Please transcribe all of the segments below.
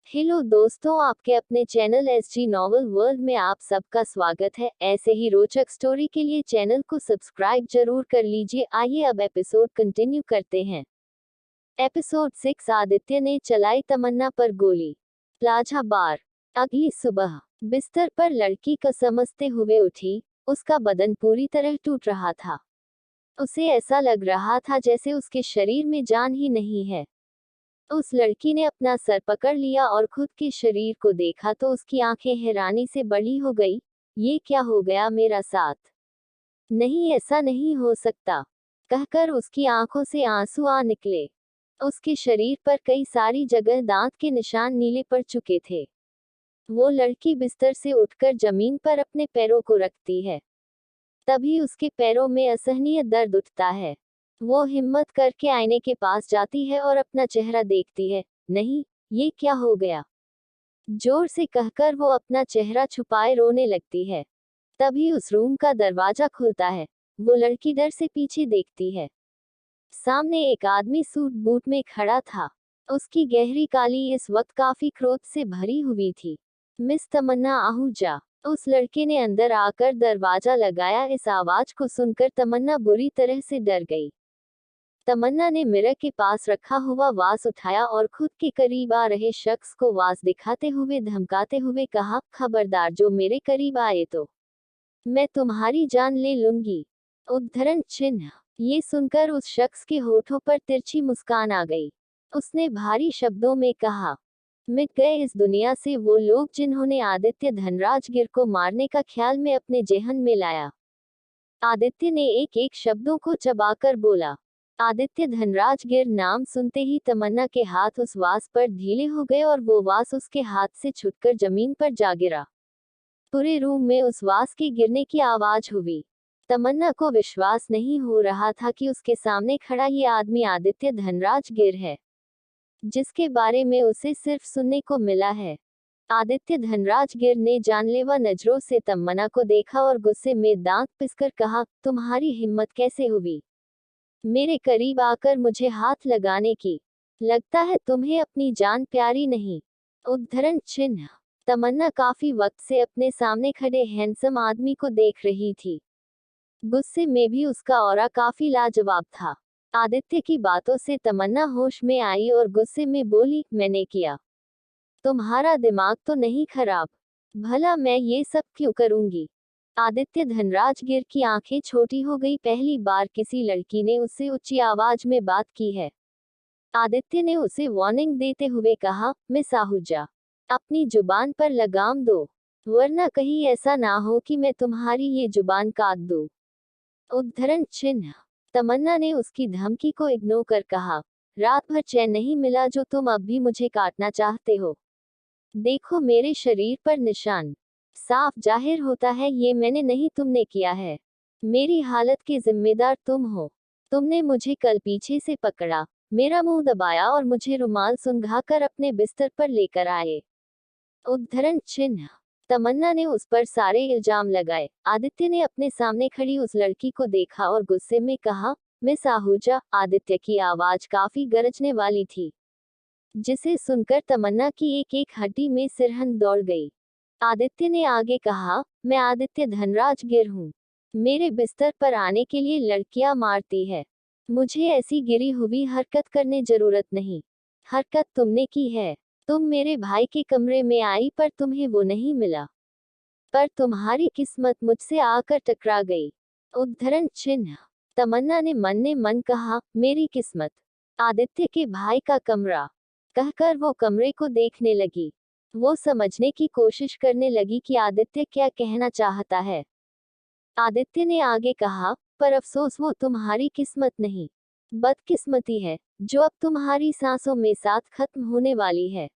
Hello दोस्तों, आपके अपने चैनल एसजी नॉवल वर्ल्ड में आप सबका स्वागत है। ऐसे ही रोचक स्टोरी के लिए चैनल को सब्सक्राइब जरूर कर लीजिए। आइए अब एपिसोड कंटिन्यू करते हैं। एपिसोड 6। आदित्य ने चलाई तमन्ना पर गोली। प्लाजा बार। अगली सुबह बिस्तर पर लड़की को समझते हुए उठी। उसका बदन पूरी तरह टूट रहा था। उसे ऐसा लग रहा था जैसे उसके शरीर में जान ही नहीं है। उस लड़की ने अपना सर पकड़ लिया और खुद के शरीर को देखा तो उसकी आंखें हैरानी से बड़ी हो गई। ये क्या हो गया मेरा साथ? नहीं, ऐसा नहीं हो सकता, कहकर उसकी आंखों से आंसू आ निकले। उसके शरीर पर कई सारी जगह दांत के निशान नीले पड़ चुके थे। वो लड़की बिस्तर से उठकर जमीन पर अपने पैरों को रखती है। तभी उसके पैरों में असहनीय दर्द उठता है। वो हिम्मत करके आईने के पास जाती है और अपना चेहरा देखती है। नहीं, ये क्या हो गया? जोर से कहकर वो अपना चेहरा छुपाए रोने लगती है। तभी उस रूम का दरवाजा खुलता है। वो लड़की डर से पीछे देखती है। सामने एक आदमी सूट बूट में खड़ा था। उसकी गहरी काली इस वक्त काफी क्रोध से भरी हुई थी। मिस तमन्ना आहूजा, उस लड़के ने अंदर आकर दरवाजा लगाया। इस आवाज को सुनकर तमन्ना बुरी तरह से डर गई। तमन्ना ने मिरर के पास रखा हुआ वास उठाया और खुद के करीब आ रहे शख्स को वास दिखाते हुए धमकाते हुए कहा, खबरदार जो मेरे करीब आए तो मैं तुम्हारी जान ले लूंगी। उद्धरण चिन्ह। ये सुनकर उस शख्स के होठों पर तिरछी मुस्कान आ गई। उसने भारी शब्दों में कहा, मिट गए इस दुनिया से वो लोग जिन्होंने आदित्य धनराजगिर को मारने का ख्याल में अपने जेहन में लाया। आदित्य ने एक एक शब्दों को चबाकर बोला। आदित्य धनराजगिर नाम सुनते ही तमन्ना के हाथ उस वास पर ढीले हो गए और वो वास उसके हाथ से छूटकर जमीन पर जा गिरा। पूरे रूम में उस वास के गिरने की आवाज हुई। तमन्ना को विश्वास नहीं हो रहा था कि उसके सामने खड़ा ये आदमी आदित्य धनराजगिर है, जिसके बारे में उसे सिर्फ सुनने को मिला है। आदित्य धनराजगिर ने जानलेवा नजरों से तमन्ना को देखा और गुस्से में दांत पिसकर कहा, तुम्हारी हिम्मत कैसे हुई मेरे करीब आकर मुझे हाथ लगाने की? लगता है तुम्हें अपनी जान प्यारी नहीं। उद्धरण चिन्ह। तमन्ना काफी वक्त से अपने सामने खड़े हैंडसम आदमी को देख रही थी। गुस्से में भी उसका ऑरा काफी लाजवाब था। आदित्य की बातों से तमन्ना होश में आई और गुस्से में बोली, मैंने किया? तुम्हारा दिमाग तो नहीं खराब? भला मैं ये सब क्यों करूंगी? आदित्य धनराजगिर की आंखें छोटी हो गई। पहली बार किसी लड़की ने उससे ऊंची आवाज में बात की है। आदित्य ने उसे वार्निंग देते हुए कहा, मिस आहूजा, अपनी जुबान पर लगाम दो, वरना कहीं ऐसा ना हो कि मैं तुम्हारी ये जुबान काट दूं। उद्धरण चिन्ह। तमन्ना ने उसकी धमकी को इग्नोर कर कहा, रात भर चैन नहीं मिला जो तुम अब भी मुझे काटना चाहते हो। देखो मेरे शरीर पर निशान, साफ जाहिर होता है ये मैंने नहीं तुमने किया है। मेरी हालत के जिम्मेदार तुम हो। तुमने मुझे कल पीछे से पकड़ा, मेरा मुंह दबाया और मुझे रुमाल सुंघाकर अपने बिस्तर पर लेकर आए। उद्धरण चिन्ह। तमन्ना ने उस पर सारे इल्जाम लगाए। आदित्य ने अपने सामने खड़ी उस लड़की को देखा और गुस्से में कहा, मिस आहूजा। आदित्य की आवाज काफी गरजने वाली थी, जिसे सुनकर तमन्ना की एक एक हड्डी में सिरहन दौड़ गई। आदित्य ने आगे कहा, मैं आदित्य धनराजगिर हूँ। मेरे बिस्तर पर आने के लिए लड़कियां मारती है। मुझे ऐसी गिरी हुई हरकत करने जरूरत नहीं। हरकत तुमने की है। तुम मेरे भाई के कमरे में आई पर तुम्हें वो नहीं मिला, पर तुम्हारी किस्मत मुझसे आकर टकरा गई। उद्धरण चिन्ह। तमन्ना ने मन कहा, मेरी किस्मत? आदित्य के भाई का कमरा, कहकर वो कमरे को देखने लगी। वो समझने की कोशिश करने लगी कि आदित्य क्या कहना चाहता है। आदित्य ने आगे कहा, पर अफसोस वो तुम्हारी किस्मत नहीं, बदकिस्मती है, जो अब तुम्हारी सांसों में साथ खत्म होने वाली है।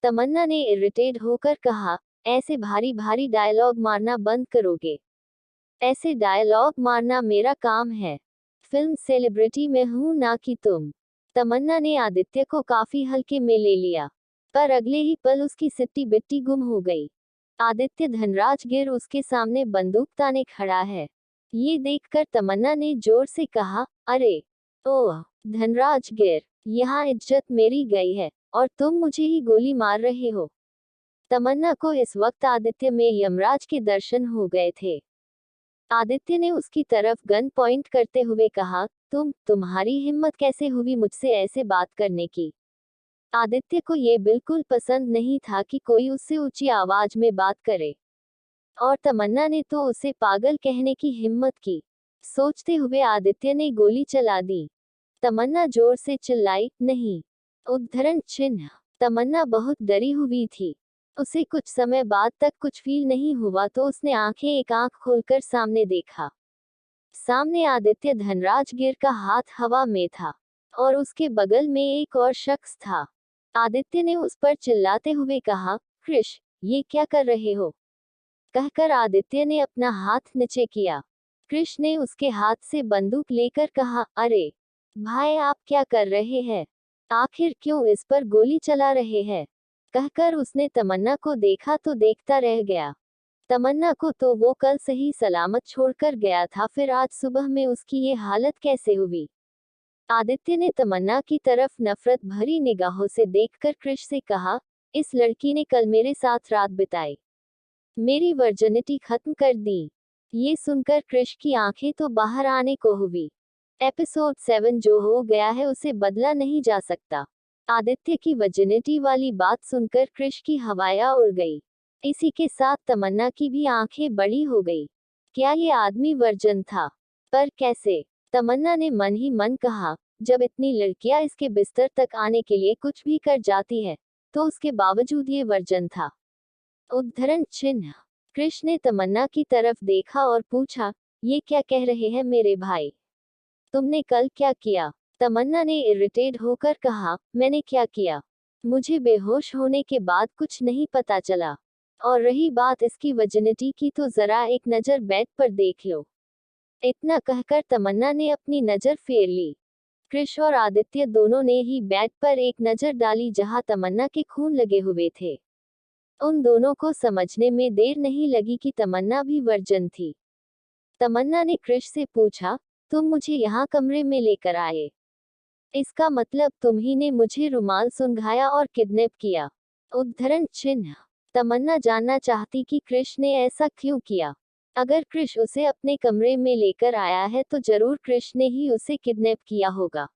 तमन्ना ने इरिटेट होकर कहा, ऐसे भारी भारी डायलॉग मारना बंद करोगे? ऐसे डायलॉग मारना मेरा काम है। फिल्म सेलिब्रिटी में हूं ना कि तुम। तमन्ना ने आदित्य को काफी हल्के में ले लिया, पर अगले ही पल उसकी सिट्टी बिट्टी गुम हो गई। आदित्य धनराजगिर उसके सामने बंदूक ताने खड़ा है। ये देखकर तमन्ना ने जोर से कहा, अरे ओह धनराजगिर, यहाँ इज्जत मेरी गई है। और तुम मुझे ही गोली मार रहे हो। तमन्ना को इस वक्त आदित्य में यमराज के दर्शन हो गए थे। आदित्य ने उसकी तरफ गन पॉइंट करते हुए कहा, तुम्हारी हिम्मत कैसे हुई मुझसे ऐसे बात करने की। आदित्य को ये बिल्कुल पसंद नहीं था कि कोई उससे ऊंची आवाज में बात करे, और तमन्ना ने तो उसे पागल कहने की हिम्मत की। सोचते हुए आदित्य ने गोली चला दी। तमन्ना जोर से चिल्लाई, नहीं। उद्धरण चिन्ह। तमन्ना बहुत डरी हुई थी। उसे कुछ समय बाद तक कुछ फील नहीं हुआ तो उसने आंखें एक आंख खोलकर सामने देखा। सामने आदित्य धनराजगिर का हाथ हवा में था, और उसके बगल में एक और शख्स था। आदित्य ने उस पर चिल्लाते हुए कहा, कृष, ये क्या कर रहे हो। कहकर आदित्य ने अपना हाथ नीचे किया। कृष ने उसके हाथ से बंदूक लेकर कहा, अरे भाई, आप क्या कर रहे हैं, आखिर क्यों इस पर गोली चला रहे हैं। कहकर उसने तमन्ना को देखा तो देखता रह गया। तमन्ना को तो वो कल सही सलामत छोड़कर गया था, फिर आज सुबह में उसकी ये हालत कैसे हुई। आदित्य ने तमन्ना की तरफ नफरत भरी निगाहों से देखकर कृष से कहा, इस लड़की ने कल मेरे साथ रात बिताई, मेरी वर्जिनिटी खत्म कर दी। ये सुनकर कृष की आंखें तो बाहर आने को हुई। एपिसोड 7 जो हो गया है उसे बदला नहीं जा सकता। आदित्य की वर्जिनिटी वाली बात सुनकर कृष की हवाया उड़ गई। इसी के साथ तमन्ना की भी आंखें बड़ी हो गई। क्या ये आदमी वर्जन था? पर कैसे? तमन्ना ने मन ही मन कहा, जब इतनी लड़कियां इसके बिस्तर तक आने के लिए कुछ भी कर जाती है, तो उसके बावजूद ये वर्जन था। उद्धरण चिन्ह। कृष ने तमन्ना की तरफ देखा और पूछा, ये क्या कह रहे हैं मेरे भाई, तुमने कल क्या किया। तमन्ना ने इरिटेट होकर कहा, मैंने क्या किया, मुझे बेहोश होने के बाद कुछ नहीं पता चला। और रही बात इसकी वर्जिनिटी की तो जरा एक नजर बेड पर देख लो। इतना कहकर तमन्ना ने अपनी नजर फेर ली। कृष और आदित्य दोनों ने ही बेड पर एक नजर डाली जहां तमन्ना के खून लगे हुए थे। उन दोनों को समझने में देर नहीं लगी कि तमन्ना भी वर्जन थी। तमन्ना ने कृष से पूछा, तुम मुझे यहाँ कमरे में लेकर आए, इसका मतलब तुम ही ने मुझे रुमाल सुंघाया और किडनैप किया। उद्धरण चिन्ह। तमन्ना जानना चाहती कि कृष ने ऐसा क्यों किया। अगर कृष उसे अपने कमरे में लेकर आया है तो जरूर कृष ने ही उसे किडनैप किया होगा।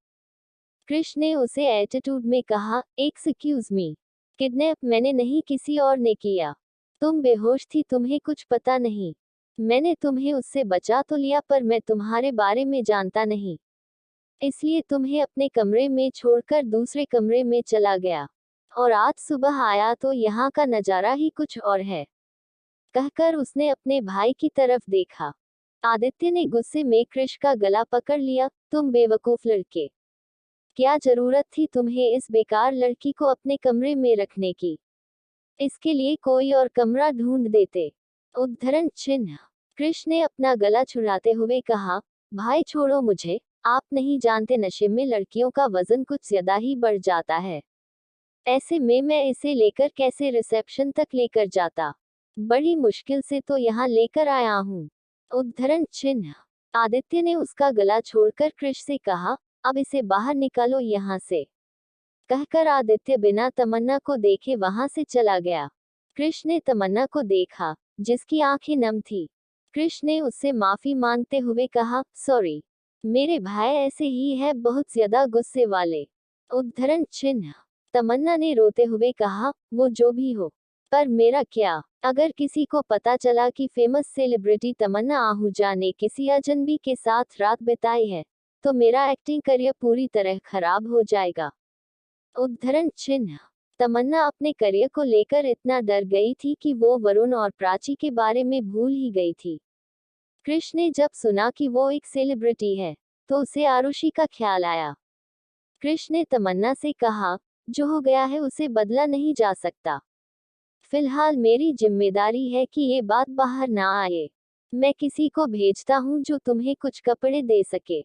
कृष ने उसे एटीट्यूड में कहा, एक्सक्यूज मी, किडनैप मैंने नहीं किसी और ने किया। तुम बेहोश थी, तुम्हें कुछ पता नहीं। मैंने तुम्हें उससे बचा तो लिया, पर मैं तुम्हारे बारे में जानता नहीं, इसलिए तुम्हें अपने कमरे में छोड़कर दूसरे कमरे में चला गया, और आज सुबह आया तो यहाँ का नजारा ही कुछ और है। कहकर उसने अपने भाई की तरफ देखा। आदित्य ने गुस्से में कृष का गला पकड़ लिया, तुम बेवकूफ लड़के, क्या जरूरत थी तुम्हें इस बेकार लड़की को अपने कमरे में रखने की। इसके लिए कोई और कमरा ढूंढ देते। उद्धरण चिन्ह। कृष ने अपना गला छुड़ाते हुए कहा, भाई छोड़ो मुझे, आप नहीं जानते नशे में लड़कियों का वजन कुछ ज्यादा ही बढ़ जाता है। ऐसे में मैं इसे लेकर कैसे रिसेप्शन तक लेकर जाता, बड़ी मुश्किल से तो यहाँ लेकर आया हूँ। उद्धरण चिन्ह। आदित्य ने उसका गला छोड़कर कृष से कहा, अब इसे बाहर निकालो यहाँ से। कहकर आदित्य बिना तमन्ना को देखे वहां से चला गया। कृष ने तमन्ना को देखा, जिसकी आंखें नम थी। कृष ने उससे माफी मांगते हुए कहा, सॉरी, मेरे भाई ऐसे ही है, बहुत ज्यादा गुस्से वाले। उद्धरण चिन्ह। तमन्ना ने रोते हुए कहा, वो जो भी हो, पर मेरा क्या। अगर किसी को पता चला कि फेमस सेलिब्रिटी तमन्ना आहूजा ने किसी अजनबी के साथ रात बिताई है, तो मेरा एक्टिंग करियर पूरी तरह खराब हो जाएगा। उद्धरण चिन्ह। तमन्ना अपने करियर को लेकर इतना डर गई थी कि वो वरुण और प्राची के बारे में भूल ही गई थी। कृष ने जब सुना कि वो एक सेलिब्रिटी है, तो उसे आरुषि का ख्याल आया। कृष ने तमन्ना से कहा, जो हो गया है उसे बदला नहीं जा सकता। फिलहाल मेरी जिम्मेदारी है कि ये बात बाहर ना आए। मैं किसी को भेजता हूँ जो तुम्हें कुछ कपड़े दे सके।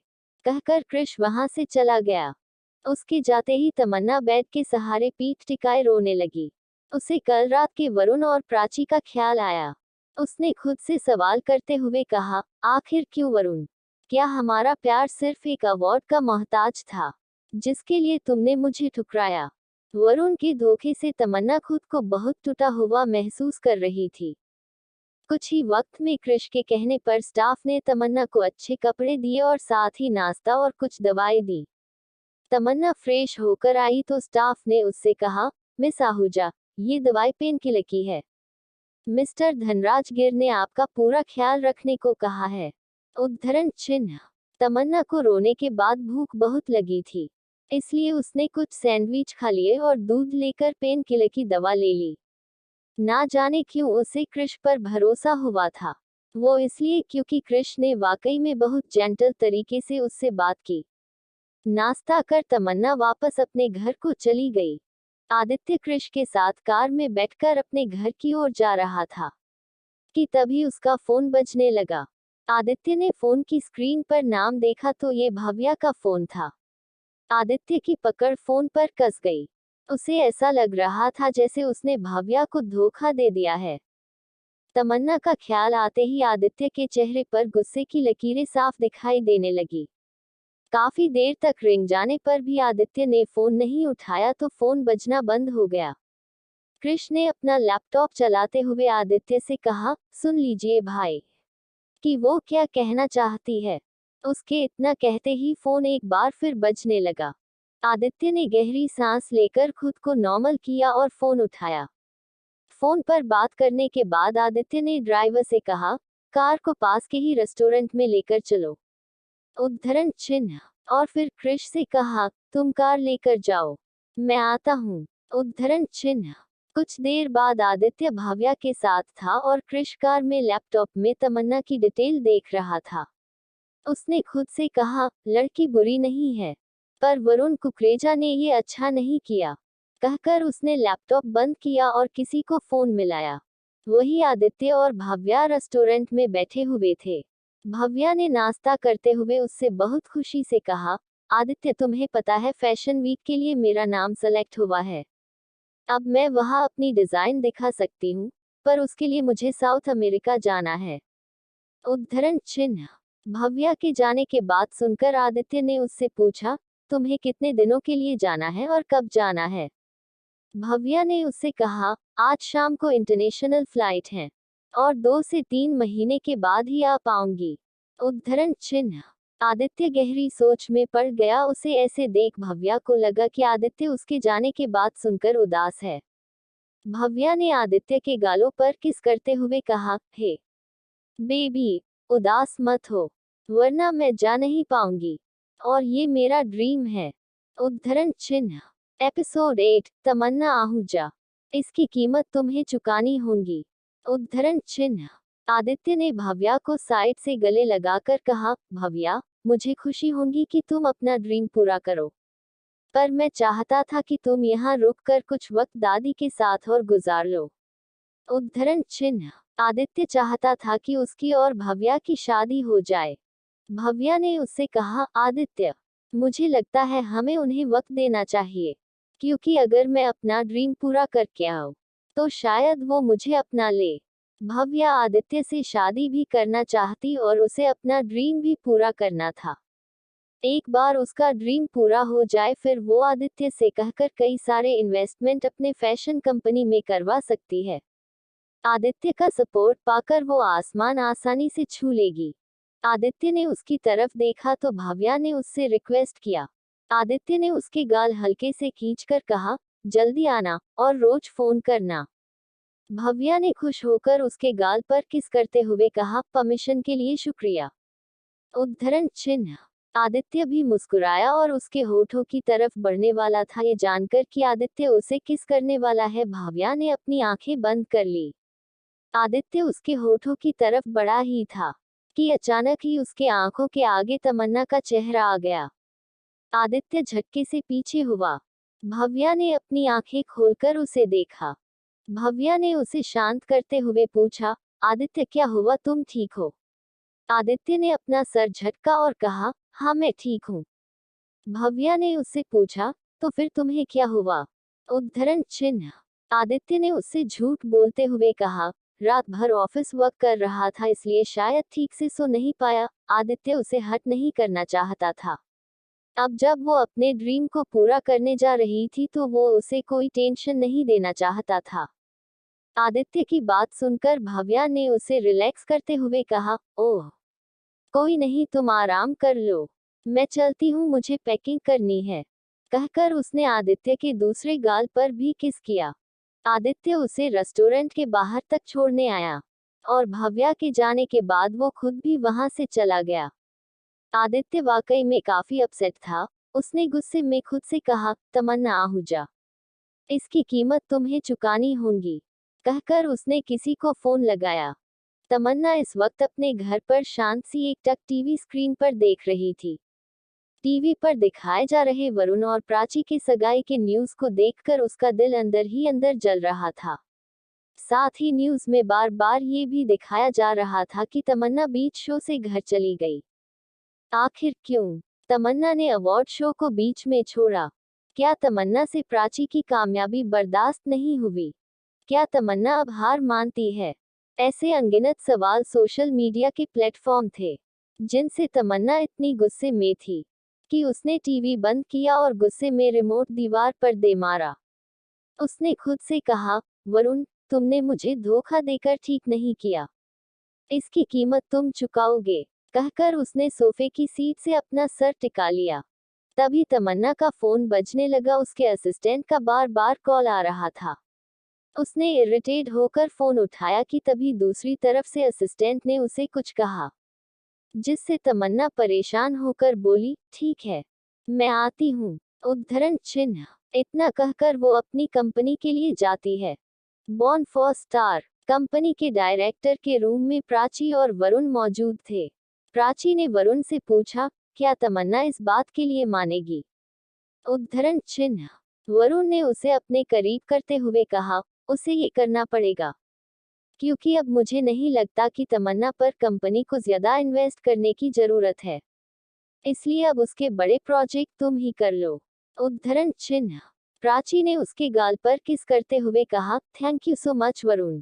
कहकर कृष वहां से चला गया। उसके जाते ही तमन्ना बेड के सहारे पीठ टिकाए रोने लगी। उसे कल रात के वरुण और प्राची का ख्याल आया। उसने खुद से सवाल करते हुए कहा, आखिर क्यों वरुण? क्या हमारा प्यार सिर्फ एक अवार्ड का मोहताज था, जिसके लिए तुमने मुझे ठुकराया? वरुण के धोखे से तमन्ना खुद को बहुत टूटा हुआ महसूस कर रही थी। कुछ ही वक्त में कृष के कहने पर स्टाफ ने तमन्ना को अच्छे कपड़े दिए और साथ ही नाश्ता और कुछ दवाएं दी। तमन्ना फ्रेश होकर आई तो स्टाफ ने उससे कहा, मिस आहूजा, ये दवाई पेन किलर की है। मिस्टर धनराज गिर ने आपका पूरा ख्याल रखने को कहा है। उद्धरण चिन्ह। तमन्ना को रोने के बाद भूख बहुत लगी थी, इसलिए उसने कुछ सैंडविच खा लिए और दूध लेकर पेन किलर की दवा ले ली। ना जाने क्यों उसे कृष पर भरोसा हुआ था। वो इसलिए क्योंकि कृष ने वाकई में बहुत जेंटल तरीके से उससे बात की। नाश्ता कर तमन्ना वापस अपने घर को चली गई। आदित्य कृष के साथ कार में बैठकर अपने घर की ओर जा रहा था कि तभी उसका फोन बजने लगा। आदित्य ने फोन की स्क्रीन पर नाम देखा तो ये भव्या का फोन था। आदित्य की पकड़ फोन पर कस गई। उसे ऐसा लग रहा था जैसे उसने भव्या को धोखा दे दिया है। तमन्ना का ख्याल आते ही आदित्य के चेहरे पर गुस्से की लकीरें साफ दिखाई देने लगी। काफी देर तक रिंग जाने पर भी आदित्य ने फोन नहीं उठाया तो फोन बजना बंद हो गया। कृष ने अपना लैपटॉप चलाते हुए आदित्य से कहा, सुन लीजिए भाई, कि वो क्या कहना चाहती है। उसके इतना कहते ही फोन एक बार फिर बजने लगा। आदित्य ने गहरी सांस लेकर खुद को नॉर्मल किया और फोन उठाया। फोन पर बात करने के बाद आदित्य ने ड्राइवर से कहा, कार को पास के ही रेस्टोरेंट में लेकर चलो। उद्धरण चिन्ह। और फिर कृष से कहा, तुम कार लेकर जाओ, मैं आता हूँ। उद्धरण चिन्ह। कुछ देर बाद आदित्य भव्या के साथ था और कृष कार में लैपटॉप में तमन्ना की डिटेल देख रहा था। उसने खुद से कहा, लड़की बुरी नहीं है, पर वरुण कुकरेजा ने ये अच्छा नहीं किया। कहकर उसने लैपटॉप बंद किया और किसी को फोन मिलाया। वही आदित्य और भव्या रेस्टोरेंट में बैठे हुए थे। भव्या ने नाश्ता करते हुए उससे बहुत खुशी से कहा, आदित्य तुम्हें पता है फैशन वीक के लिए मेरा नाम सेलेक्ट हुआ है। अब मैं वहां अपनी डिजाइन दिखा सकती हूँ, पर उसके लिए मुझे साउथ अमेरिका जाना है। उद्धरण चिन्ह। भव्या के जाने के बाद सुनकर आदित्य ने उससे पूछा, तुम्हें कितने दिनों के लिए जाना है और कब जाना है। भव्या ने उससे कहा, आज शाम को इंटरनेशनल फ्लाइट है और 2 से 3 महीने के बाद ही आ पाऊंगी। उद्धरण चिन्ह। आदित्य गहरी सोच में पड़ गया। उसे ऐसे देख भव्या को लगा कि आदित्य उसके जाने के बाद सुनकर उदास है। भव्या ने आदित्य के गालों पर किस करते हुए कहा, हे बेबी, उदास मत हो, वरना मैं जा नहीं पाऊंगी और ये मेरा ड्रीम है। उद्धरण चिन्ह। एपिसोड 8, तमन्ना आहूजा। इसकी कीमत तुम्हें चुकानी होगी। उद्धरण चिन्ह। आदित्य ने भव्या को साइड से गले लगाकर कहा, भव्या, मुझे खुशी होगी कि तुम अपना ड्रीम पूरा करो, पर मैं चाहता था कि तुम यहाँ रुककर कुछ वक्त दादी के साथ और गुजार लो। उद्धरण चिन्ह। आदित्य चाहता था कि उसकी और भव्या की शादी हो जाए। भव्या ने उससे कहा, आदित्य, मुझे लगता है हमें उन्हें वक्त देना चाहिए, क्योंकि अगर मैं अपना ड्रीम पूरा करके आऊं, तो शायद वो मुझे अपना ले। भव्या आदित्य से शादी भी करना चाहती और उसे अपना ड्रीम भी पूरा करना था। एक बार उसका ड्रीम पूरा हो जाए फिर वो आदित्य से कहकर कई सारे इन्वेस्टमेंट अपने फैशन कंपनी में करवा सकती है। आदित्य का सपोर्ट पाकर वो आसमान आसानी से छू लेगी। आदित्य ने उसकी तरफ देखा तो भव्या ने उससे रिक्वेस्ट किया। आदित्य ने उसके गाल हल्के से खींचकर कहा, जल्दी आना और रोज फोन करना। भव्या ने खुश होकर उसके गाल पर किस करते हुए कहा, परमिशन के लिए शुक्रिया। उद्धरण चिन्ह। आदित्य भी मुस्कुराया और उसके होठों की तरफ बढ़ने वाला था। ये जानकर कि आदित्य उसे किस करने वाला है, भव्या ने अपनी आंखें बंद कर ली। आदित्य उसके होठों की तरफ बढ़ा ही था कि अचानक ही उसके आंखों के आगे तमन्ना का चेहरा आ गया। आदित्य झटके से पीछे हुआ। भव्या ने अपनी आंखें खोलकर उसे देखा। भव्या ने उसे शांत करते हुए पूछा, आदित्य क्या हुआ, तुम ठीक हो? आदित्य ने अपना सर झटका और कहा, हाँ मैं ठीक हूँ। भव्या ने उससे पूछा, तो फिर तुम्हें क्या हुआ? उद्धरण चिन्ह। आदित्य ने उससे झूठ बोलते हुए कहा, रात भर ऑफिस वर्क कर रहा था इसलिए शायद ठीक से सो नहीं पाया। आदित्य उसे हर्ट नहीं करना चाहता था। अब जब वो अपने ड्रीम को पूरा करने जा रही थी तो वो उसे कोई टेंशन नहीं देना चाहता था। आदित्य की बात सुनकर भव्या ने उसे रिलैक्स करते हुए कहा, ओह, कोई नहीं, तुम आराम कर लो, मैं चलती हूँ, मुझे पैकिंग करनी है। कहकर उसने आदित्य के दूसरे गाल पर भी किस किया। आदित्य उसे रेस्टोरेंट के बाहर तक छोड़ने आया और भव्या के जाने के बाद वो खुद भी वहां से चला गया। आदित्य वाकई में काफी अपसेट था। उसने गुस्से में खुद से कहा, तमन्ना आहूजा, इसकी कीमत तुम्हें चुकानी होगी। कहकर उसने किसी को फोन लगाया। तमन्ना इस वक्त अपने घर पर शांत सी एक टक टीवी स्क्रीन पर देख रही थी। टीवी पर दिखाए जा रहे वरुण और प्राची के सगाई के न्यूज को देखकर उसका दिल अंदर ही अंदर जल रहा था। साथ ही न्यूज में बार बार ये भी दिखाया जा रहा था कि तमन्ना बीच शो से घर चली गई। आखिर क्यों तमन्ना ने अवार्ड शो को बीच में छोड़ा? क्या तमन्ना से प्राची की कामयाबी बर्दाश्त नहीं हुई? क्या तमन्ना अब हार मानती है? ऐसे अनगिनत सवाल सोशल मीडिया के प्लेटफॉर्म थे जिनसे तमन्ना इतनी गुस्से में थी कि उसने टीवी बंद किया और गुस्से में रिमोट दीवार पर दे मारा। उसने खुद से कहा, वरुण, तुमने मुझे धोखा देकर ठीक नहीं किया, इसकी कीमत तुम चुकाओगे। कहकर उसने सोफे की सीट से अपना सर टिका लिया। तभी तमन्ना का फोन बजने लगा। उसके असिस्टेंट का बार बार कॉल आ रहा था। उसने इरिटेट होकर फोन उठाया कि तभी दूसरी तरफ से असिस्टेंट ने उसे कुछ कहा, जिससे तमन्ना परेशान होकर बोली, ठीक है, मैं आती हूँ। उद्धरण चिन्ह। इतना कहकर वो अपनी कंपनी के लिए जाती है। बॉर्न फॉर स्टार कंपनी के डायरेक्टर के रूम में प्राची और वरुण मौजूद थे। प्राची ने वरुण से पूछा, क्या तमन्ना इस बात के लिए मानेगी? उद्धरण चिन्ह। वरुण ने उसे अपने करीब करते हुए कहा, उसे ये करना पड़ेगा, क्योंकि अब मुझे नहीं लगता कि तमन्ना पर कंपनी को ज्यादा इन्वेस्ट करने की जरूरत है, इसलिए अब उसके बड़े प्रोजेक्ट तुम ही कर लो। उद्धरण चिन्ह। प्राची ने उसके गाल पर किस करते हुए कहा, thank you so much Varun,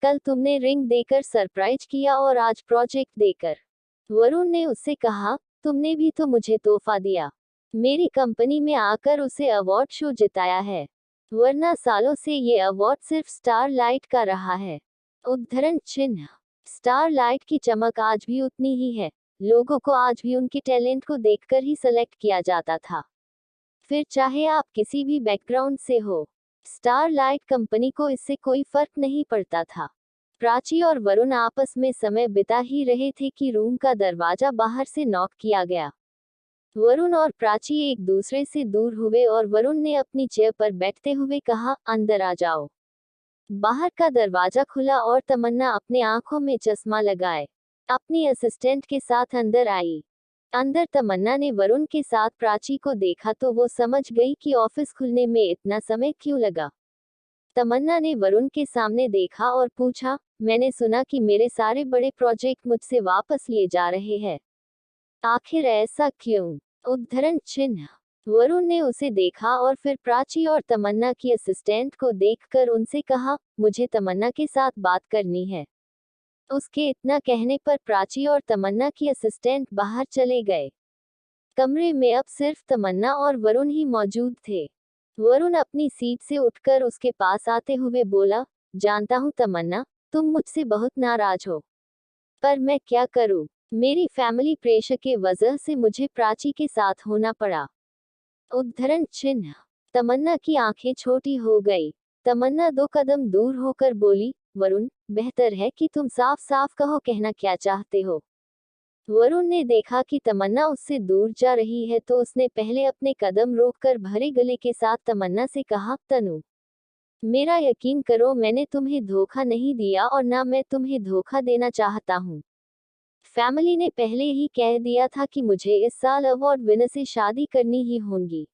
कल तुमने रिंग देकर सरप्राइज किया और आज प्रोजेक्ट देकर। वरुण ने उससे कहा, तुमने भी तो मुझे तोहफा दिया, मेरी कंपनी में आकर उसे अवार्ड शो जिताया है, वरना सालों से ये अवार्ड सिर्फ स्टारलाइट का रहा है। उद्धरण चिन्ह। स्टारलाइट की चमक आज भी उतनी ही है। लोगों को आज भी उनके टैलेंट को देखकर ही सेलेक्ट किया जाता था, फिर चाहे आप किसी भी बैकग्राउंड से हो। स्टारलाइट कंपनी को इससे कोई फर्क नहीं पड़ता था। प्राची और वरुण आपस में समय बिता ही रहे थे कि रूम का दरवाजा बाहर से नॉक किया गया। वरुण और प्राची एक दूसरे से दूर हुए और वरुण ने अपनी चेयर पर बैठते हुए कहा, अंदर आ जाओ। बाहर का दरवाजा खुला और तमन्ना अपने आंखों में चश्मा लगाए अपनी असिस्टेंट के साथ अंदर आई। अंदर तमन्ना ने वरुण के साथ प्राची को देखा तो वो समझ गई कि ऑफिस खुलने में इतना समय क्यों लगा। तमन्ना ने वरुण के सामने देखा और पूछा, मैंने सुना कि मेरे सारे बड़े प्रोजेक्ट मुझसे वापस लिए जा रहे हैं, आखिर ऐसा क्यों? उद्धरण चिन्ह। वरुण ने उसे देखा और फिर प्राची और तमन्ना की असिस्टेंट को देखकर उनसे कहा, मुझे तमन्ना के साथ बात करनी है। उसके इतना कहने पर प्राची और तमन्ना की असिस्टेंट बाहर चले गए। कमरे में अब सिर्फ तमन्ना और वरुण ही मौजूद थे। वरुण अपनी सीट से उठकर उसके पास आते हुए बोला, जानता हूँ तमन्ना, तुम मुझसे बहुत नाराज हो, पर मैं क्या करूँ, मेरी फैमिली प्रेशर के वजह से मुझे प्राची के साथ होना पड़ा। उद्धरण चिन्ह। तमन्ना की आंखें छोटी हो गई। तमन्ना 2 कदम दूर होकर बोली, वरुण, बेहतर है कि तुम साफ साफ कहो, कहना क्या चाहते हो। वरुण ने देखा कि तमन्ना उससे दूर जा रही है तो उसने पहले अपने कदम रोककर भरे गले के साथ तमन्ना से कहा, तनु, मेरा यकीन करो, मैंने तुम्हें धोखा नहीं दिया और ना मैं तुम्हें धोखा देना चाहता हूँ। फैमिली ने पहले ही कह दिया था कि मुझे इस साल अवार्ड विनर से शादी करनी ही होगी।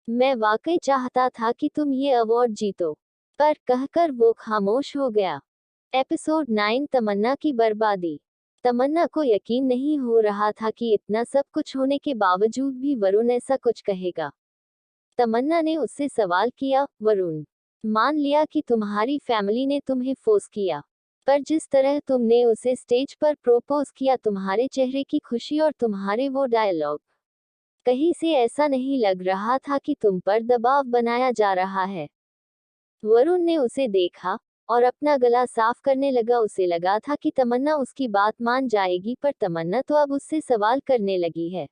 मैं वाकई चाहता था कि तुम ये अवार्ड जीतो, पर कहकर वो खामोश हो गया। एपिसोड 9 तमन्ना की बर्बादी। तमन्ना को यकीन नहीं हो रहा था कि इतना सब कुछ होने के बावजूद भी वरुण ऐसा कुछ कहेगा। तमन्ना ने उससे सवाल किया, वरुण, मान लिया कि तुम्हारी फैमिली ने तुम्हें फोर्स किया, पर जिस तरह तुमने उसे स्टेज पर प्रपोज किया, तुम्हारे चेहरे की खुशी और तुम्हारे वो डायलॉग, कहीं से ऐसा नहीं लग रहा था कि तुम पर दबाव बनाया जा रहा है। वरुण ने उसे देखा और अपना गला साफ करने लगा। उसे लगा था कि तमन्ना उसकी बात मान जाएगी, पर तमन्ना तो अब उससे सवाल करने लगी है।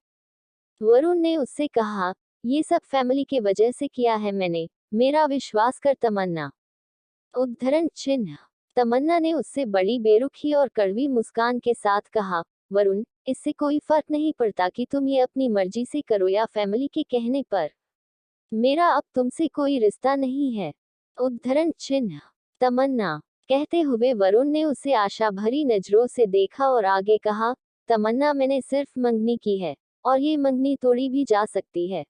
वरुण ने उससे कहा, ये सब फैमिली के वजह से किया है मैंने, मेरा विश्वास कर तमन्ना। उद्धरण चिन्ह। तमन्ना ने उससे बड़ी बेरुखी और कड़वी मुस्कान के साथ कहा, वरुण, इससे कोई फर्क नहीं पड़ता कि तुम ये अपनी मर्जी से करो या फैमिली के कहने पर। मेरा अब तुमसे कोई रिश्ता नहीं है। उद्धरण चिन्ह। तमन्ना। कहते हुए वरुण ने उसे आशा भरी नजरों से देखा और आगे कहा, तमन्ना, मैंने सिर्फ मंगनी की है और ये मंगनी तोड़ी भी जा सकती है।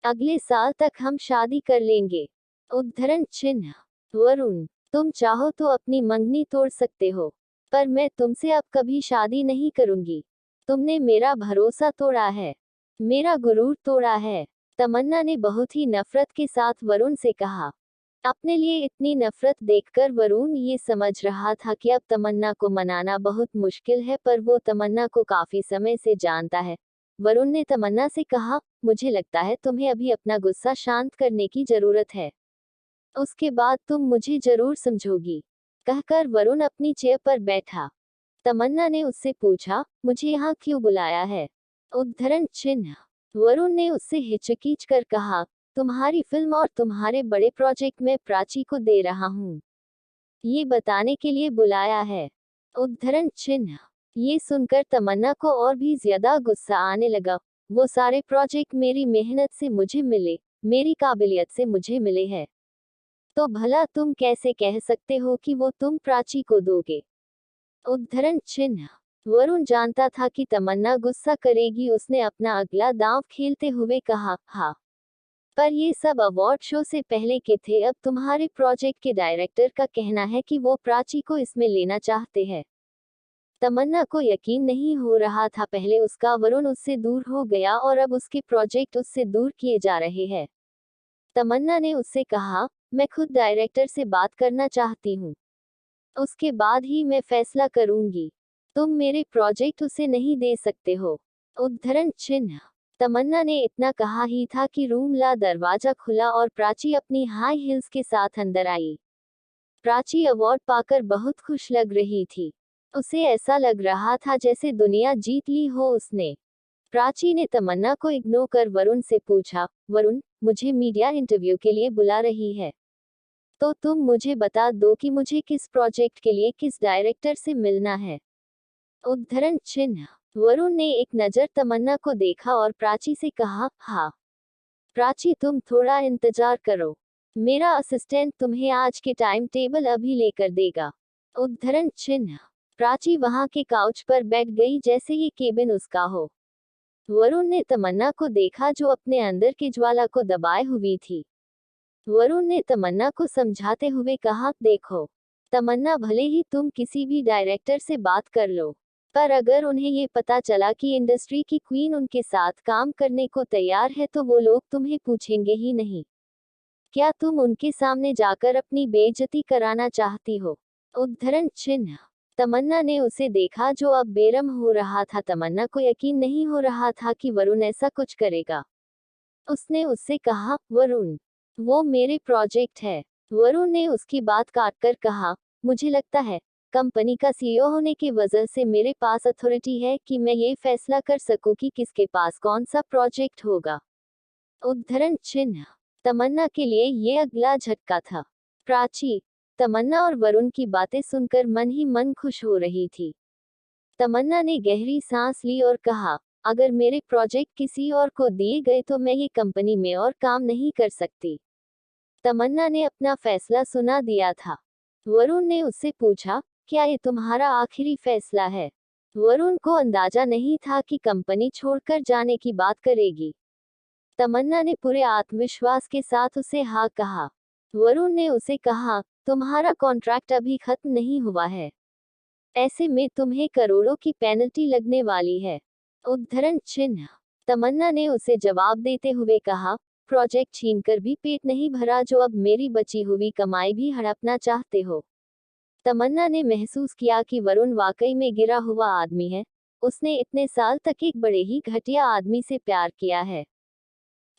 अगले साल तक हम शादी कर लेंगे। उद्धरण चिन्ह। वरुण, तुम चाहो तो अपनी मंगनी तोड़ सकते हो, पर मैं तुमसे अब कभी शादी नहीं करूंगी। तुमने मेरा भरोसा तोड़ा है, मेरा गुरूर तोड़ा है। तमन्ना ने बहुत ही नफरत के साथ वरुण से कहा। अपने लिए इतनी नफरत देखकर वरुण ये समझ रहा था कि अब तमन्ना को मनाना बहुत मुश्किल है, पर वो तमन्ना को काफी समय से जानता है। वरुण ने तमन्ना से कहा, मुझे लगता है तुम्हें अभी अपना गुस्सा शांत करने की जरूरत है, उसके बाद तुम मुझे जरूर समझोगी। कहकर वरुण अपनी चेयर पर बैठा। तमन्ना ने उससे पूछा, मुझे यहाँ क्यों बुलाया है? उद्धरण चिन्ह। वरुण ने उससे हिचकिच कर कहा, तुम्हारी फिल्म और तुम्हारे बड़े प्रोजेक्ट में प्राची को दे रहा हूँ, ये बताने के लिए बुलाया है। उद्धरण चिन्ह। ये सुनकर तमन्ना को और भी ज्यादा गुस्सा आने लगा। वो सारे प्रोजेक्ट मेरी मेहनत से मुझे मिले, मेरी काबिलियत से मुझे मिले हैं, तो भला तुम कैसे कह सकते हो कि वो तुम प्राची को दोगे? उद्धरण चिन्ह। वरुण जानता था कि तमन्ना गुस्सा करेगी। उसने अपना अगला दांव खेलते हुए कहा, हाँ, पर ये सब अवार्ड शो से पहले के थे। अब तुम्हारे प्रोजेक्ट के डायरेक्टर का कहना है कि वो प्राची को इसमें लेना चाहते हैं। तमन्ना को यकीन नहीं हो रहा था। पहले उसका वरुण उससे दूर हो गया और अब उसके प्रोजेक्ट उससे दूर किए जा रहे हैं। तमन्ना ने उससे कहा, मैं खुद डायरेक्टर से बात करना चाहती हूँ, उसके बाद ही मैं फैसला करूंगी। तुम मेरे प्रोजेक्ट उसे नहीं दे सकते हो। उद्धरण चिन्ह। तमन्ना ने इतना कहा ही था कि रूम ला दरवाजा खुला और प्राची अपनी हाई हील्स के साथ अंदर आई। प्राची अवार्ड पाकर बहुत खुश लग रही थी। उसे ऐसा लग रहा था जैसे दुनिया जीत ली हो उसने। प्राची ने तमन्ना को इग्नोर कर वरुण से पूछा, वरुण, मुझे मीडिया इंटरव्यू के लिए बुला रही है, तो तुम मुझे बता दो कि मुझे किस प्रोजेक्ट के लिए किस डायरेक्टर से मिलना है। उद्धरण चिन्ह। वरुण ने एक नजर तमन्ना को देखा और प्राची से कहा, हाँ प्राची, तुम थोड़ा इंतजार करो, मेरा असिस्टेंट तुम्हें आज के टाइम टेबल अभी लेकर देगा। उद्धरण चिन्ह। प्राची वहां के काउच पर बैठ गई जैसे ये केबिन उसका हो। वरुण ने तमन्ना को देखा जो अपने अंदर की ज्वाला को दबाए हुई थी। वरुण ने तमन्ना को समझाते हुए कहा, देखो तमन्ना, भले ही तुम किसी भी डायरेक्टर से बात कर लो, पर अगर उन्हें ये पता चला कि इंडस्ट्री की क्वीन उनके साथ काम करने को तैयार है तो वो लोग तुम्हें पूछेंगे ही नहीं। क्या तुम उनके सामने जाकर अपनी बेइज्जती कराना चाहती हो? उद्धरण चिन्ह। तमन्ना ने उसे देखा जो अब बेरहम हो रहा था। तमन्ना को यकीन नहीं हो रहा था कि वरुण ऐसा कुछ करेगा। उसने उससे कहा, वरुण, वो मेरे प्रोजेक्ट है। वरुण ने उसकी बात काटकर कहा, मुझे लगता है कंपनी का सीईओ होने की वजह से मेरे पास अथॉरिटी है कि मैं ये फैसला कर सकूं कि किसके पास कौन सा प्रोजेक्ट होगा। उद्धरण चिन्ह। तमन्ना के लिए ये अगला झटका था। प्राची। तमन्ना और वरुण की बातें सुनकर मन ही मन खुश हो रही थी। तमन्ना ने गहरी सांस ली और कहा, अगर मेरे प्रोजेक्ट किसी और को दिए गए तो मैं ये कंपनी में और काम नहीं कर सकती। तमन्ना ने अपना फैसला सुना दिया था। वरुण ने उससे पूछा, क्या ये तुम्हारा आखिरी फैसला है? वरुण को अंदाजा नहीं था कि कंपनी छोड़कर जाने की बात करेगी। तमन्ना ने पूरे आत्मविश्वास के साथ उसे हाँ कहा। वरुण ने उसे कहा, तुम्हारा कॉन्ट्रैक्ट अभी खत्म नहीं हुआ है, ऐसे में तुम्हें करोड़ों की पेनल्टी लगने वाली है। उद्धरण चिन्ह। तमन्ना ने उसे जवाब देते हुए कहा, प्रोजेक्ट छीनकर भी पेट नहीं भरा जो अब मेरी बची हुई कमाई भी हड़पना चाहते हो। तमन्ना ने महसूस किया कि वरुण वाकई में गिरा हुआ आदमी है। उसने इतने साल तक एक बड़े ही घटिया आदमी से प्यार किया है।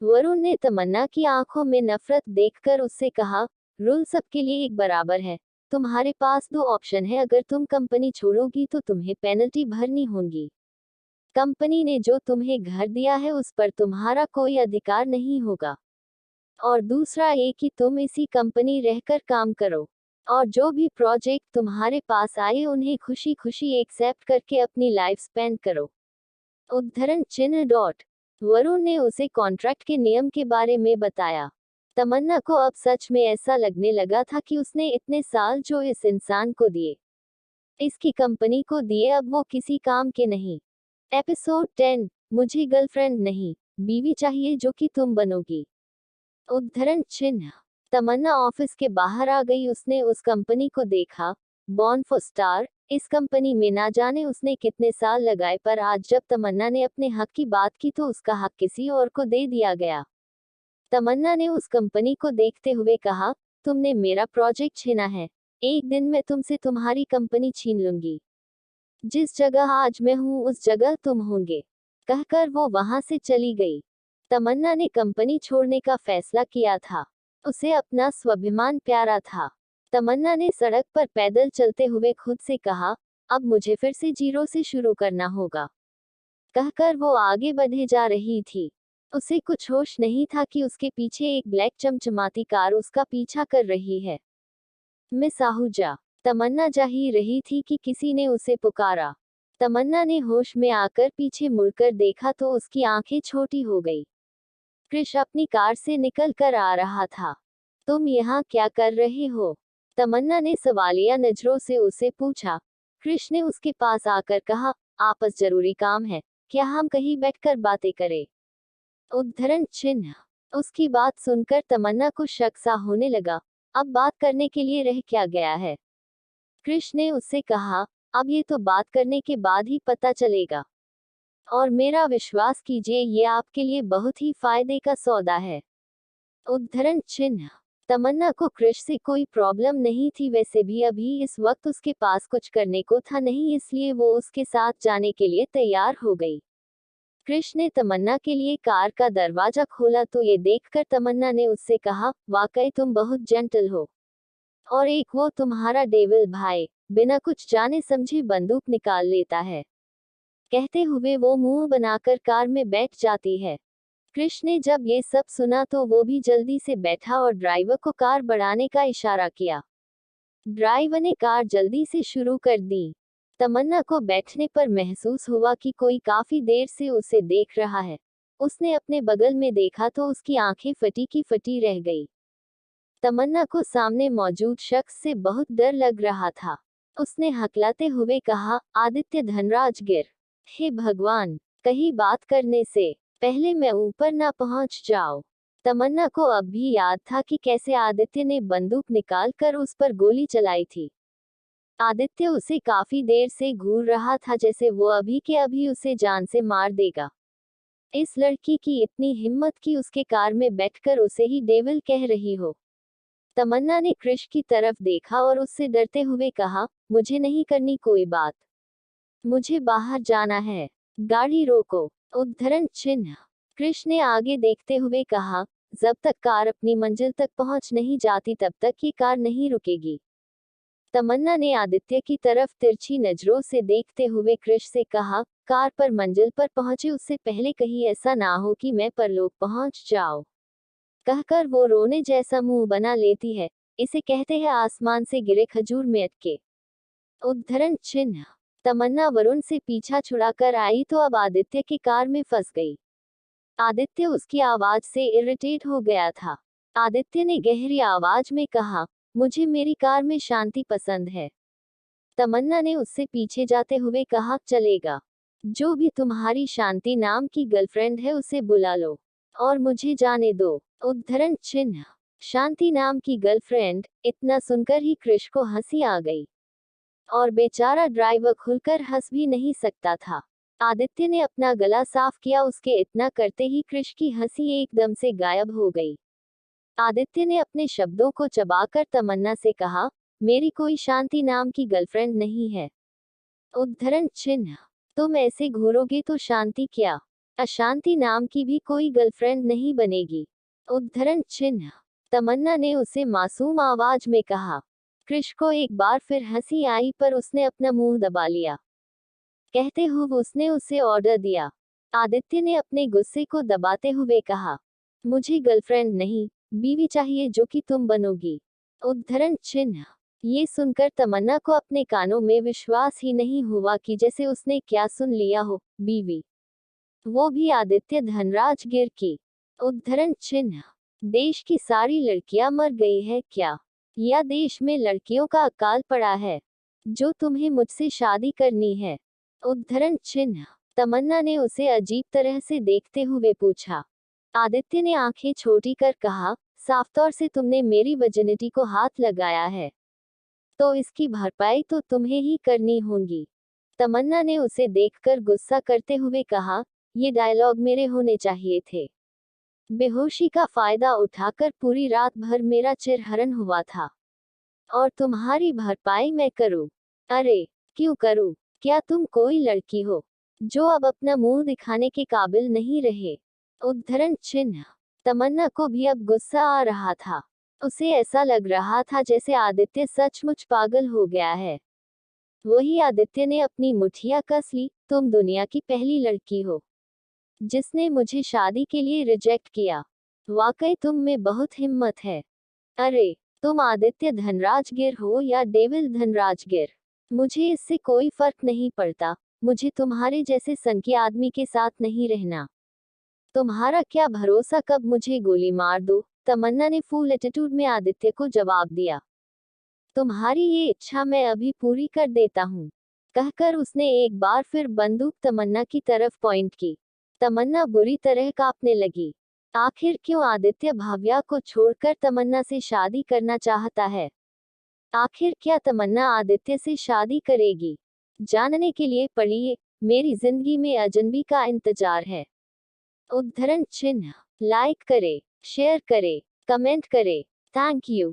वरुण ने तमन्ना की आंखों में नफरत देखकर उससे कहा, रूल सबके लिए एक बराबर है। तुम्हारे पास दो ऑप्शन है, अगर तुम कंपनी छोड़ोगी तो तुम्हें पेनल्टी भरनी होगी। कंपनी ने जो तुम्हें घर दिया है उस पर तुम्हारा कोई अधिकार नहीं होगा। और दूसरा ये कि तुम इसी कंपनी रहकर काम करो और जो भी प्रोजेक्ट तुम्हारे पास आए उन्हें खुशी खुशी एक्सेप्ट करके अपनी लाइफ स्पेंड करो। उद्धरण चिन्ह डॉट। वरुण ने उसे कॉन्ट्रैक्ट के नियम के बारे में बताया। तमन्ना को अब सच में ऐसा लगने लगा था कि उसने इतने साल जो इस इंसान को दिए, इसकी कंपनी को दिए, अब वो किसी काम के नहीं। एपिसोड 10। मुझे गर्लफ्रेंड नहीं, बीवी चाहिए जो कि तुम बनोगी। उद्धरण चिन्ह। तमन्ना ऑफिस के बाहर आ गई। उसने उस कंपनी को देखा, बॉर्न फॉर स्टार। इस कंपनी में ना जाने उसने कितने साल लगाए, पर आज जब तमन्ना ने अपने हक की बात की तो उसका हक किसी और को दे दिया गया। तमन्ना ने उस कंपनी को देखते हुए कहा, तुमने मेरा प्रोजेक्ट छीना है, एक दिन मैं तुमसे तुम्हारी कंपनी छीन लूंगी। जिस जगह आज मैं हूँ उस जगह तुम होंगे, कहकर वो वहां से चली गई। तमन्ना ने कंपनी छोड़ने का फैसला किया था। उसे अपना स्वाभिमान प्यारा था। तमन्ना ने सड़क पर पैदल चलते हुए खुद से कहा, अब मुझे फिर से जीरो से शुरू करना होगा, कहकर वो आगे बढ़े जा रही थी। उसे कुछ होश नहीं था कि उसके पीछे एक ब्लैक चमचमाती कार उसका पीछा कर रही है। मिस आहूजा। तमन्ना जा ही रही थी कि किसी ने उसे पुकारा। तमन्ना ने होश में आकर पीछे मुड़कर देखा तो उसकी आंखें छोटी हो गई। कृष अपनी कार से निकल कर आ रहा था। तुम यहाँ क्या कर रहे हो? तमन्ना ने सवालिया नजरों से उसे पूछा। कृष ने उसके पास आकर कहा, आपस जरूरी काम है, क्या हम कहीं बैठकर बातें करें? उद्धरण चिन्ह। उसकी बात सुनकर तमन्ना को शक सा होने लगा। अब बात करने के लिए रह क्या गया है? कृष ने उससे कहा, अब ये तो बात करने के बाद ही पता चलेगा। और मेरा विश्वास कीजिए ये आपके लिए बहुत ही फायदे का सौदा है। उद्धरण चिन्ह। तमन्ना को कृष से कोई प्रॉब्लम नहीं थी, वैसे भी अभी इस वक्त उसके पास कुछ करने को था नहीं, इसलिए वो उसके साथ जाने के लिए तैयार हो गई। कृष ने तमन्ना के लिए कार का दरवाजा खोला तो ये देखकर तमन्ना ने उससे कहा, वाकई तुम बहुत जेंटल हो। और एक वो तुम्हारा डेविल भाई, बिना कुछ जाने समझे बंदूक निकाल लेता है। कहते हुए वो मुंह बनाकर कार में बैठ जाती है। कृष ने जब ये सब सुना तो वो भी जल्दी से बैठा और ड्राइवर को कार बढ़ाने का इशारा किया। ड्राइवर ने कार जल्दी से शुरू कर दी। तमन्ना को बैठने पर महसूस हुआ कि कोई काफी देर से उसे देख रहा है। उसने अपने बगल में देखा तो उसकी आंखें फटी की फटी रह गई। तमन्ना को सामने मौजूद शख्स से बहुत डर लग रहा था। उसने हकलाते हुए कहा, आदित्य धनराज गिर। हे भगवान, कहीं बात करने से पहले मैं ऊपर ना पहुंच जाऊं। तमन्ना को अब भी याद था कि कैसे आदित्य ने बंदूक निकालकर उस पर गोली चलाई थी। आदित्य उसे काफी देर से घूर रहा था, जैसे वो अभी के अभी उसे जान से मार देगा। इस लड़की की इतनी हिम्मत कि उसके कार में बैठकर उसे ही डेविल कह रही हो। तमन्ना ने कृष की तरफ देखा और उससे डरते हुए कहा, मुझे नहीं करनी कोई बात, मुझे बाहर जाना है, गाड़ी रोको। उद्धरण चिन्ह। कृष ने आगे देखते हुए कहा, जब तक कार अपनी मंजिल तक पहुंच नहीं जाती तब तक ये कार नहीं रुकेगी। तमन्ना ने आदित्य की तरफ तिरछी नजरों से देखते हुए कृष से कहा, कार पर मंजिल पर पहुंचे उससे पहले कहीं ऐसा ना हो कि मैं परलोक पहुंच जाऊं, कहकर वो रोने जैसा मुंह बना लेती है। इसे कहते हैं आसमान से गिरे खजूर में अटके। उद्धरण चिन्ह। तमन्ना वरुण से पीछा छुड़ाकर आई तो अब आदित्य की कार में फंस गई। आदित्य उसकी आवाज से इरिटेट हो गया था। आदित्य ने गहरी आवाज में कहा, मुझे मेरी कार में शांति पसंद है। तमन्ना ने उससे पीछे जाते हुए कहा, चलेगा, जो भी तुम्हारी शांति नाम की गर्लफ्रेंड है उसे बुला लो और मुझे जाने दो। उद्धरण चिन्ह। शांति नाम की गर्लफ्रेंड, इतना सुनकर ही कृष को हंसी आ गई और बेचारा ड्राइवर खुलकर हंस भी नहीं सकता था। आदित्य ने अपना गला साफ किया, उसके इतना करते ही कृष की हंसी एकदम से गायब हो गई। आदित्य ने अपने शब्दों को चबाकर तमन्ना से कहा, मेरी कोई शांति नाम की गर्लफ्रेंड नहीं है। उद्धरण चिन्ह। तुम ऐसे घूरोगे तो शांति क्या, अशांति नाम की भी कोई गर्लफ्रेंड नहीं बनेगी। उद्धरण चिन्ह। तमन्ना ने उसे मासूम आवाज में कहा। कृष को एक बार फिर हंसी आई पर उसने अपना मुंह दबा लिया। कहते हुए उसने उसे ऑर्डर दिया। आदित्य ने अपने गुस्से को दबाते हुए कहा, मुझे गर्लफ्रेंड नहीं, बीवी चाहिए जो कि तुम बनोगी। उद्धरण चिन्ह। ये सुनकर तमन्ना को अपने कानों में विश्वास ही नहीं हुआ कि जैसे उसने क्या सुन लिया हो, बीवी, वो भी आदित्य धनराज गिर की। उद्धरण चिन्ह। देश की सारी लड़कियां मर गई है क्या, या देश में लड़कियों का अकाल पड़ा है जो तुम्हें मुझसे शादी करनी है। उद्धरण चिन्ह। तमन्ना ने उसे अजीब तरह से देखते हुए पूछा। आदित्य ने आंखें छोटी कर कहा, साफ तौर से तुमने मेरी वर्जिनिटी को हाथ लगाया है, तो इसकी भरपाई तो तुम्हें ही करनी होगी। तमन्ना ने उसे देखकर गुस्सा करते हुए कहा, ये डायलॉग मेरे होने चाहिए थे। बेहोशी का फायदा उठाकर पूरी रात भर मेरा चिरहरण हुआ था, और तुम्हारी भरपाई मैं करूं? अरे, क्यों करूं? क्या तुम कोई लड़की हो जो अब अपना मुंह दिखाने के काबिल नहीं रहे? उद्धरण चिन्ह। तमन्ना को भी अब गुस्सा आ रहा था। उसे ऐसा लग रहा था जैसे आदित्य सचमुच पागल हो गया है। वही आदित्य ने अपनी मुठिया कस ली। तुम दुनिया की पहली लड़की हो जिसने मुझे शादी के लिए रिजेक्ट किया। वाकई तुम में बहुत हिम्मत है। अरे, तुम आदित्य धनराज गिर हो या डेविल धनराज गिर, मुझे इससे कोई फर्क नहीं पड़ता। मुझे तुम्हारे जैसे संकी आदमी के साथ नहीं रहना। तुम्हारा क्या भरोसा कब मुझे गोली मार दो, तमन्ना ने फुल एटीट्यूड में आदित्य को जवाब दिया। तुम्हारी ये इच्छा मैं अभी पूरी कर देता हूँ, कहकर उसने एक बार फिर बंदूक तमन्ना की तरफ पॉइंट की। तमन्ना बुरी तरह कांपने लगी। आखिर क्यों आदित्य भाव्या को छोड़कर तमन्ना से शादी करना चाहता है? आखिर क्या तमन्ना आदित्य से शादी करेगी? जानने के लिए पढ़िए मेरी जिंदगी में अजनबी का इंतजार है। उद्धरण चिन्ह। लाइक करे, शेयर करे, कमेंट करे। Thank you.